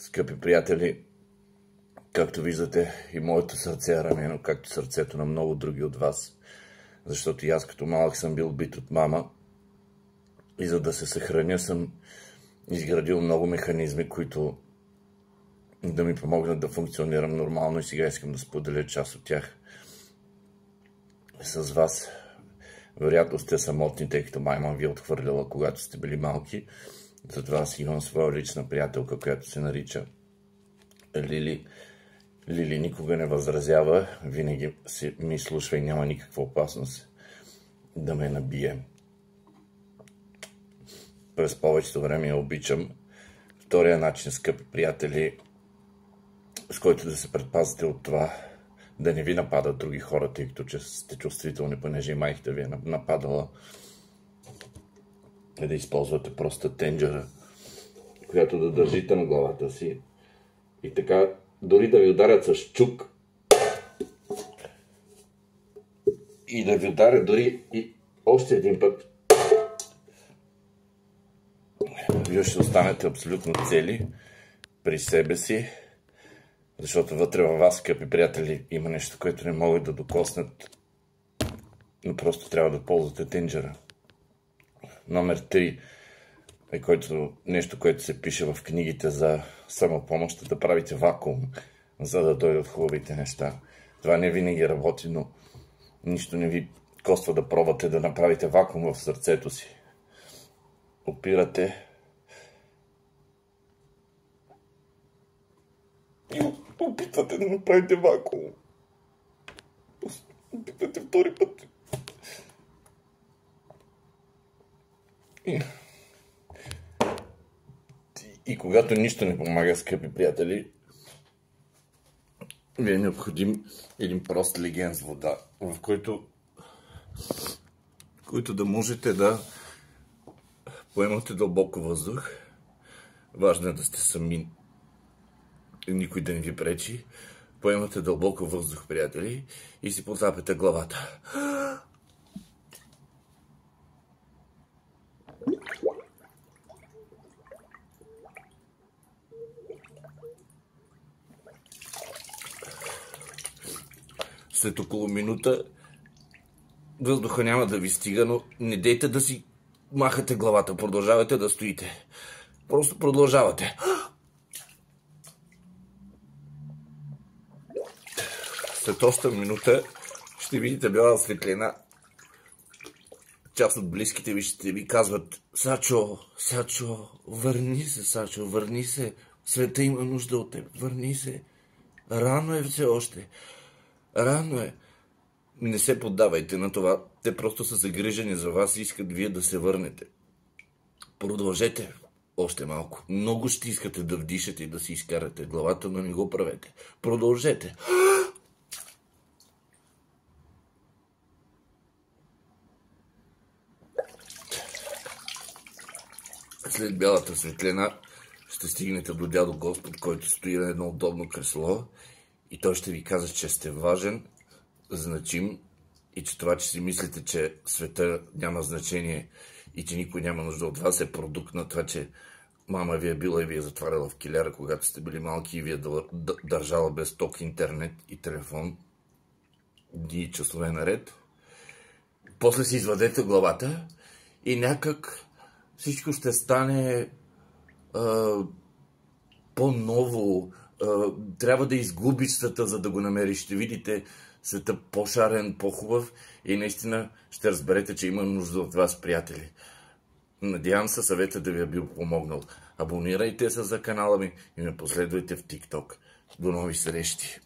Скъпи приятели, както виждате, и моето сърце е ранено, както сърцето на много други от вас. Защото и аз като малък съм бил бит от мама и за да се съхраня съм изградил много механизми, които да ми помогнат да функционирам нормално и сега искам да споделя част от тях с вас. Вероятно сте самотни, тъй като майма ви е отхвърляла, когато сте били малки. Затова аз имам своя лична приятелка, която се нарича Лили. Лили никога не възразява, винаги ми слушва и няма никаква опасност да ме набие. През повечето време я обичам. Втория начин, скъпи приятели, с който да се предпазите от това да не ви нападат други хора, тъй като че сте чувствителни, понеже и майката ви е нападала, е да използвате проста тенджера, която да държите на главата си и така, дори да ви ударят с чук и да ви ударят дори и още един път, вие ще останете абсолютно цели при себе си, защото вътре във вас, скъпи приятели, има нещо, което не могат да докоснат, но просто трябва да ползвате тенджера. Номер 3 е нещо, което се пише в книгите за самопомощ, да правите вакуум, за да дойдат хубавите неща. Това не винаги работи, но нищо не ви коства да пробвате да направите вакуум в сърцето си. Опирате и опитвате да направите вакуум. Опитвате втори път. И когато нищо не помага, скъпи приятели, ви е необходим един прост леген с вода, в който да можете да поемате дълбоко въздух. Важно е да сте сами, никой да не ви пречи. Поемате дълбоко въздух, приятели, и си потапете главата. След около минута въздуха няма да ви стига, но не дейте да си махате главата, продължавате да стоите. Просто продължавате. След още минута ще видите бяла светлина. Част от близките ви ще ви казват: Сачо, върни се, Сачо, върни се. Света има нужда от теб, върни се. Рано е все още. Рано е. Не се поддавайте на това. Те просто са загрижени за вас и искат вие да се върнете. Продължете още малко. Много ще искате да вдишате и да си изкарате главата, но не го правете. Продължете. След бялата светлина ще стигнете до дядо Господ, който стои на едно удобно кресло и той ще ви каже, че сте важен, значим и че това, че си мислите, че света няма значение и че никой няма нужда от вас, е продукт на това, че мама ви е била и ви е затваряла в килера, когато сте били малки и ви е държала без ток, интернет и телефон дни и часове наред. После си извадете главата и някак всичко ще стане по-ново. Трябва да изгубиш света, за да го намериш. Ще видите света по-шарен, по-хубав и наистина ще разберете, че има нужда от вас, приятели. Надявам се съвета да ви е бил помогнал. Абонирайте се за канала ми и ме последвайте в TikTok. До нови срещи!